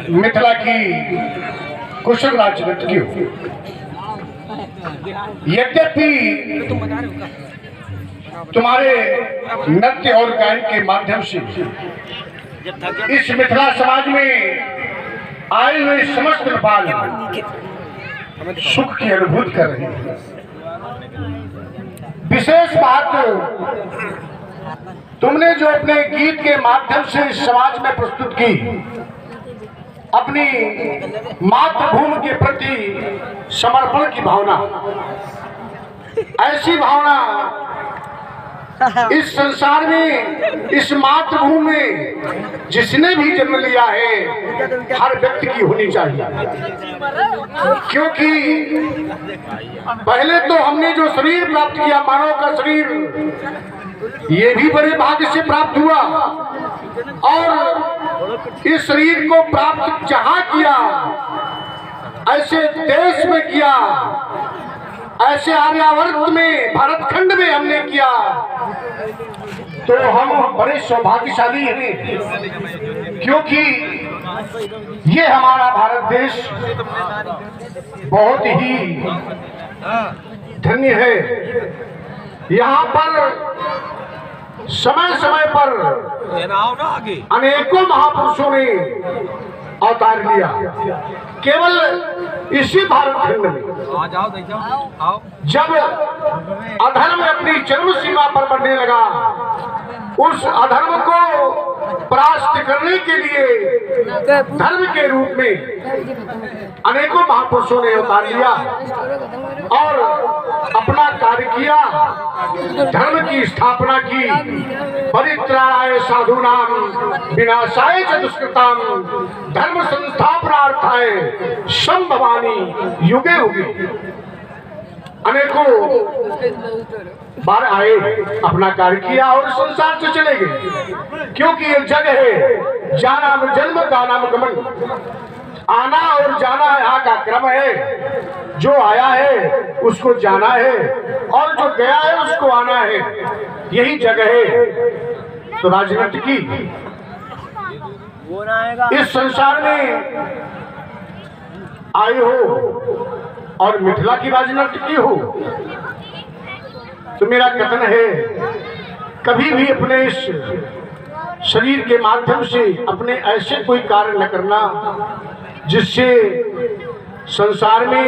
मिथिला की कुशल राजनीति हो। यद्यपि तुम्हारे नृत्य और गायन के माध्यम से इस मिथिला समाज में आए हुए समस्त नेपाल सुख की अनुभूति कर रहे हैं। विशेष बात तुमने जो अपने गीत के माध्यम से समाज में प्रस्तुत की, अपनी मातृभूमि के प्रति समर्पण की भावना, ऐसी भावना इस संसार में, इस मातृभूमि में जिसने भी जन्म लिया है हर व्यक्ति की होनी चाहिए। क्योंकि पहले तो हमने जो शरीर प्राप्त किया, मानव का शरीर, ये भी बड़े भाग्य से प्राप्त हुआ, और इस शरीर को प्राप्त जहां किया, ऐसे देश में किया, ऐसे आर्यावर्त में, भारतखंड में हमने किया, तो हम बड़े सौभाग्यशाली हैं। क्योंकि ये हमारा भारत देश बहुत ही धन्य है। यहाँ पर समय समय पर अनेकों महापुरुषों ने अवतार लिया। केवल इसी भारतखंड में जब अधर्म अपनी चरम सीमा पर बढ़ने लगा, उस अधर्म को परास्त करने के लिए धर्म के रूप में अनेकों महापुरुषों ने अवतार लिया और अपना कार्य किया, धर्म की स्थापना की। परित्राणाय साधूनां विनाशाय च दुष्कृतां धर्म संस्थापनार्थाय संभवामि युगे युगे। अनेकों बार आए, अपना कार्य किया और संसार से चले गए। क्योंकि ये जग है, जाना जन्म का नाम गमन, आना और जाना यहाँ का क्रम है। जो आया है उसको जाना है और जो गया है उसको आना है, यही जगह है। तो राजनीति की इस संसार में आए हो और मिथिला की राजनीति की हो, तो मेरा कथन है, कभी भी अपने इस शरीर के माध्यम से अपने ऐसे कोई कार्य न करना जिससे संसार में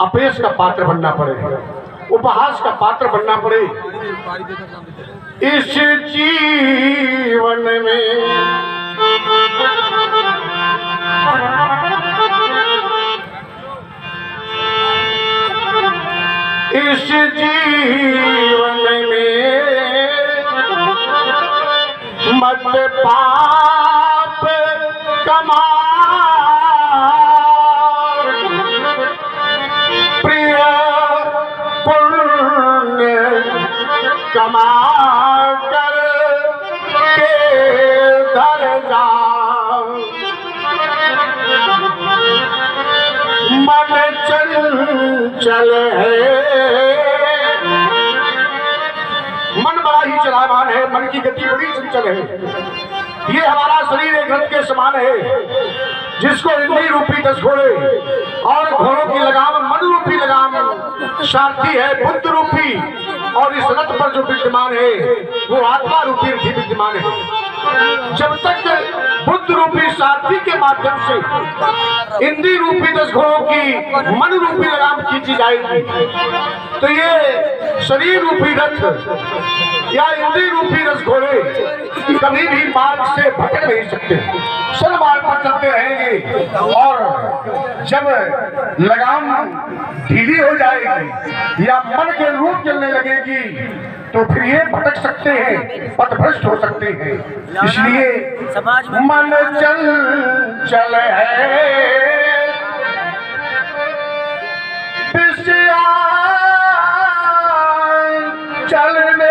अपयश का पात्र बनना पड़े, उपहास का पात्र बनना पड़े। इस जीवन में इस जीवन में मत पाप कमा, प्रिय पुण्य कमा कर के घर जा। मन चंचल है, मन बड़ा ही चलायमान है, मन की गति बड़ी चंचल है। ये हमारा शरीर एक रथ के समान है, जिसको इंद्रिय रूपी 10 घोड़े और घोड़ों की लगाम मन रूपी लगाम सारथी है बुद्ध रूपी, और इस रथ पर जो विद्यमान है वो आत्मा रूपी रथी विद्यमान है। जब तक बुद्ध रूपी सारथी के माध्यम से इंद्रिय रूपी 10 घोड़ों की मन रूपी लगाम खींची जाएगी, तो ये शरीर रूपी रथ या इंद्रिय रूपी 10 घोड़े कभी भी मार्ग से भटक नहीं सकते, सर मार्ग पर चलते रहेंगे। और जब लगाम ढीली हो जाएगी या मन के रूप चलने लगेगी, तो फिर ये भटक सकते हैं, पथभ्रष्ट हो सकते हैं। इसलिए मन चंचल है, चलने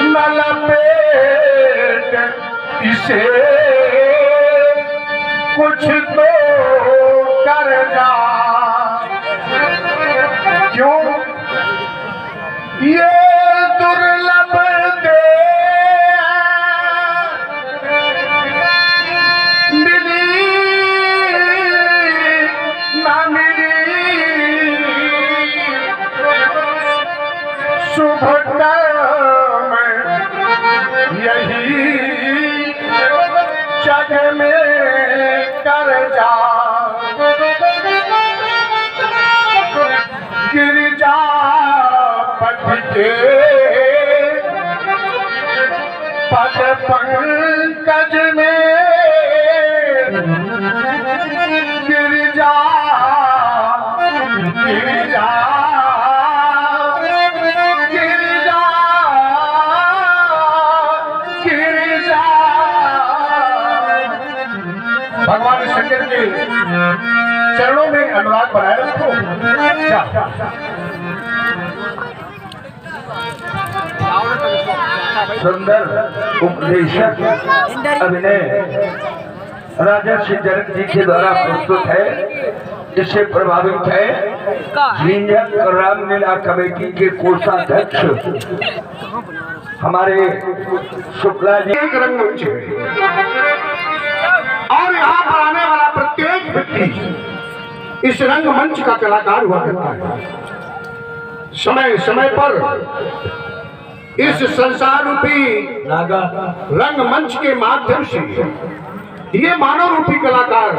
न लपेट इसे कुछ तो कर जा। क्यों ये दुर्लभ दे पंकज में गिरिजा गिरिजा गिरिजा गिरिजा भगवान शंकर के चरणों में अनुराग बनाए रखो। सुंदर उपदेशक अभिनय राजा श्री जनक जी के द्वारा प्रस्तुत है, जिससे प्रभावित है झिंझक रामलीला कमेटी के कोषाध्यक्ष हमारे शुक्ला जी। एक रंगमंच है और यहाँ पर आने वाला प्रत्येक व्यक्ति इस रंगमंच का कलाकार हुआ करता है। समय समय पर इस संसार रूपी रंगमंच के माध्यम से ये मानव रूपी कलाकार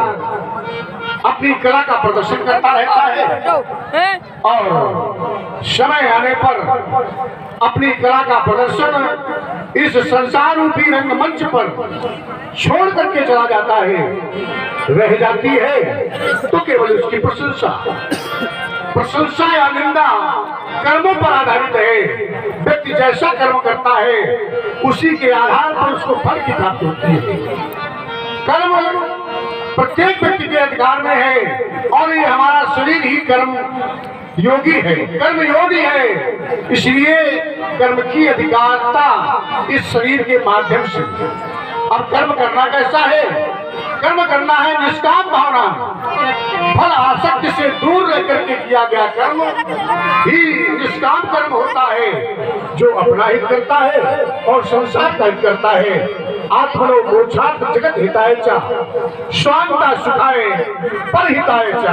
अपनी कला का प्रदर्शन करता रहता है और समय आने पर अपनी कला का प्रदर्शन इस संसार रूपी रंगमंच पर छोड़ करके चला जाता है। रह जाती है तो केवल उसकी प्रशंसा या निंदा कर्मों पर आधारित है। व्यक्ति जैसा कर्म करता है उसी के आधार पर उसको फल की प्राप्ति होती है। कर्म प्रत्येक व्यक्ति के अधिकार में है और ये हमारा शरीर ही कर्म योगी है, कर्म योगी है। इसलिए कर्म की अधिकारता इस शरीर के माध्यम से। अब कर्म करना कैसा है? कर्म करना है निष्काम भावना, फल आसक्ति से दूर रह करके किया गया कर्म ही निष्काम कर्म होता है, जो अपना हित करता है और संसार का हित करता है। आत्मनो मोक्षार्थ जगत हिताय च स्वांता सुखाय परहिताय च।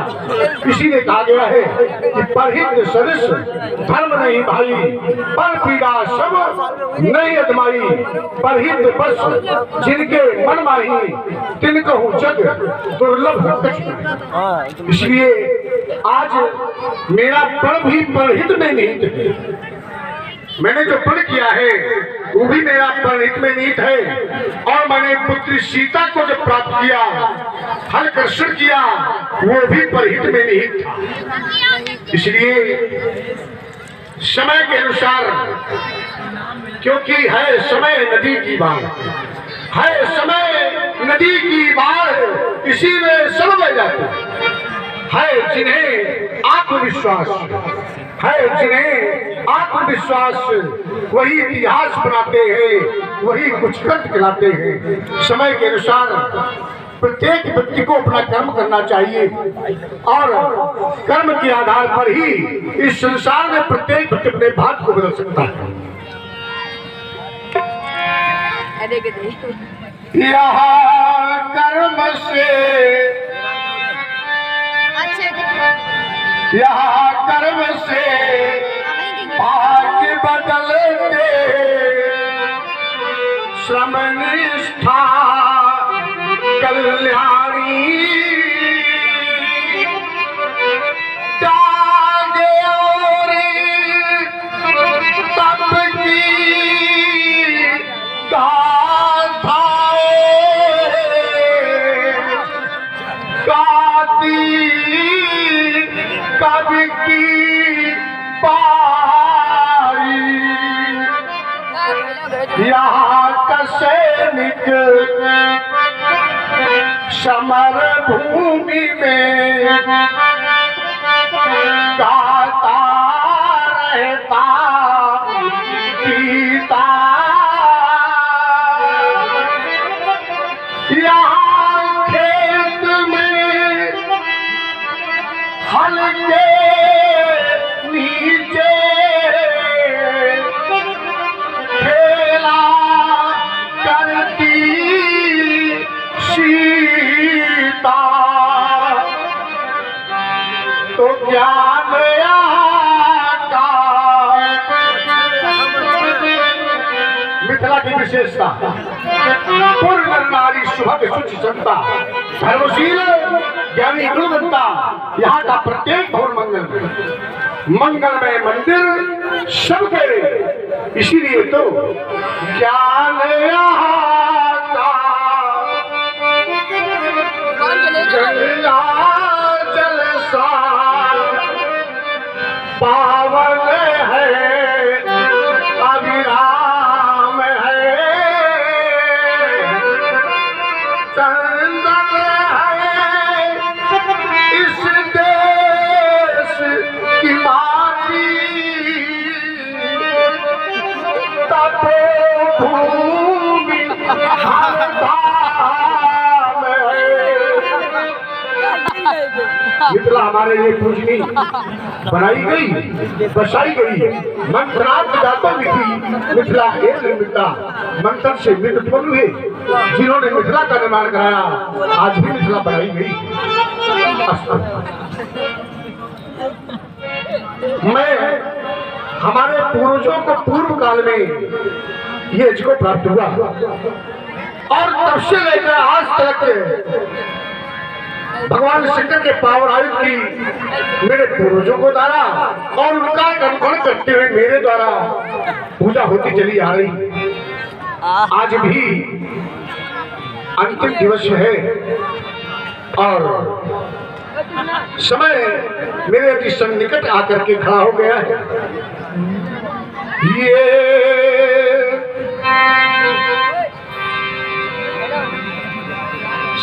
इसीलिए कहा गया है कि परहित सदृश धर्म नहीं भाई, पर पीड़ा सब नहीं अदमाई। परहित बस जिनके मन माही, तिनको जग दुर्लभ कछ। इसलिए आज मेरा प्रण भी परहित में निहित है। मैंने जो प्रण किया है वो भी मेरा प्रणहित में निहित है और मैंने पुत्री सीता को जब प्राप्त किया, हल कर्षण किया, वो भी परहित में निहित था। इसलिए समय के अनुसार, क्योंकि है समय नदी की बाढ़, है समय नदी की बाढ़, इसी में सब बह जाते है। जिन्हें आत्मविश्वास है, जिन्हें आत्मविश्वास वही इतिहास बनाते हैं, वही कुछ कर खिलाते हैं। समय के अनुसार प्रत्येक व्यक्ति को अपना कर्म करना चाहिए और कर्म के आधार पर ही इस संसार में प्रत्येक व्यक्ति अपने भाग्य को बदल सकता है। यहाँ कर्म से, यहाँ कर्म से भाग्य बदलते, श्रम निष्ठा कल्याणी, त्याग और तप की गाथाएं गाती कवि की पारी। यहाँ का सैनिक समर भूमि में गाता रहता गीता। यहाँ खेत में हल के नीचे खेला करती सीता, तो ज्ञान का मिथिला की विशेषता, पूर्ण नारी सुभग शुचि संता, धर्मशील ज्ञानी गुणवंता, यहाँ का प्रत्येक भवन मंगल। मंगलमय मंदिर सबके लिए। इसीलिए तो ज्ञान यहाँ का गंगा जलसा पावन है, अभिराम है, चंदन है इस देश की माटी, तपोभूमि हर धाम है। मिथिला हमारे लिए पूजनी बनाई गई, बसाई गई। मंत्रार्थ जातों की थी मिथिला एक निर्मिता, मंत्र से विद्युत हुए जिन्होंने मिथिला का निर्माण कराया, आज भी मिथिला बनाई गई। मैं हमारे पूर्वजों को पूर्व काल में ये इसको प्राप्त हुआ और तब से लेकर आज तक भगवान शंकर के पावर आयुध की मेरे पूर्वजों को द्वारा और उनका अनुकरण करते हुए मेरे द्वारा पूजा होती चली आ रही। आज भी अंतिम दिवस है और समय मेरे अति सन्निकट आकर के खड़ा हो गया है। ये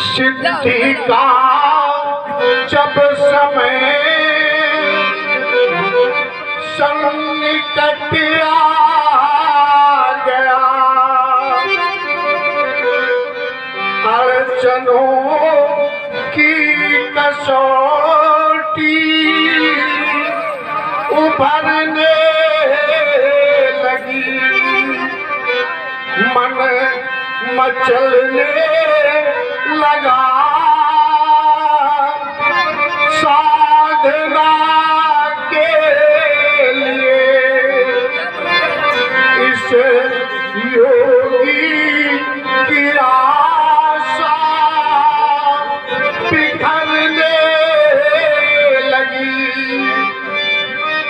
सिद्धि का जब समय सन्निकट आ गया, अड़चनों की कसौटी उभरने लगी, मन मचलने लगा, साधना के लिए इस योगी की आशा बिखरने लगी।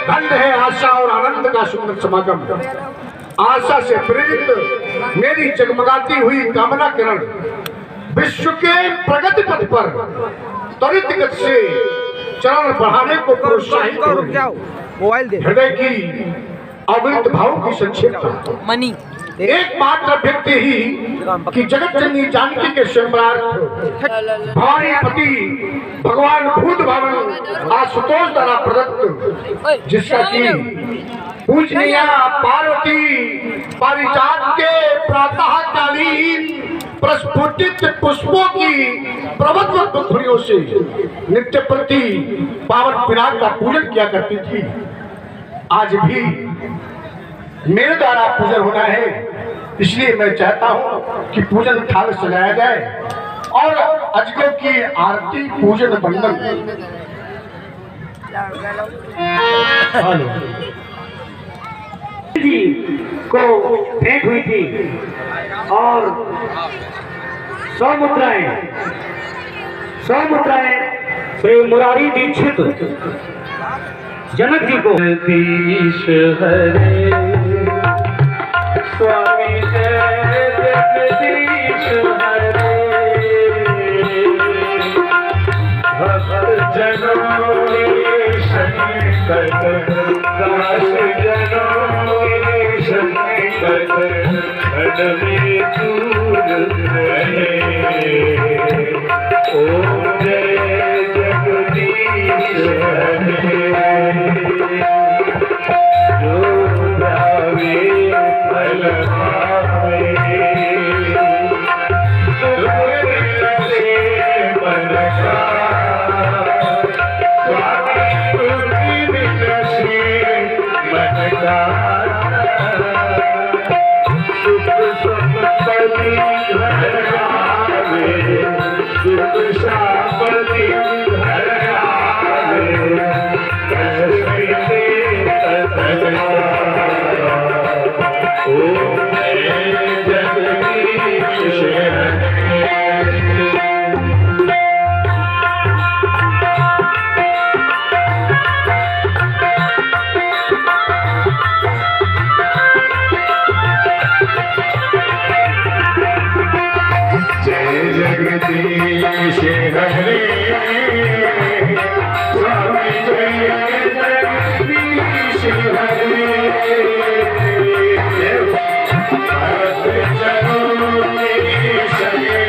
धन्य है आशा और आनंद का सुंदर समागम। आशा से प्रेरित मेरी जगमगाती हुई कामना किरण विश्व के प्रगति पथ पर त्वरित गति से चरण बढ़ाने को प्रोत्साहित करें। हृदय की अविरत भाव की संक्षेपता मनी एकमात्र व्यक्ति ही कि जगत जननी जानकी के स्वयंवरार्थ भवानी पति भगवान भूत भवन आशुतोष द्वारा प्रदत्त, जिसका कि पूजनीय पार्वती पारिजात के प्रातःकालीन प्रस्फुटित पुष्पों की प्रवत्व ध्वनियों से नित्य प्रति पावन पिनाक का पूजन किया करती थी। आज भी मेरे द्वारा पूजन होना है, इसलिए मैं चाहता हूं कि पूजन थाल सजाया जाए और अजगों की आरती पूजन बंदन जी को भेंट हुई थी और 100 मुद्राएं श्री मुरारी दीक्षित जनक जी को। जगदीश हरे स्वामी जय जगदीश हरे, भक्त जनों के संकट दास जनों के संकट हर में दूर रहे। ओम जय जगदीश हरे, जो भावे फल पावे, दुख से मन का स्वामी दुख से मन का, सुख संपत्ति घर आवे, सुख संपत्ति घर आवे, कैसे ओम जय जगदीश हरे। जगदीश हरे स्वामी जय जगदीश हरे भक्त जनों की शरण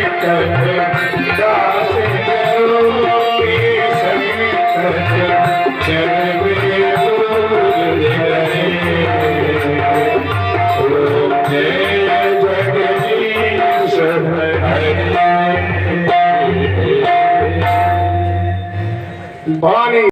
दास जनों की शरण जय जगदीश हरे भवानी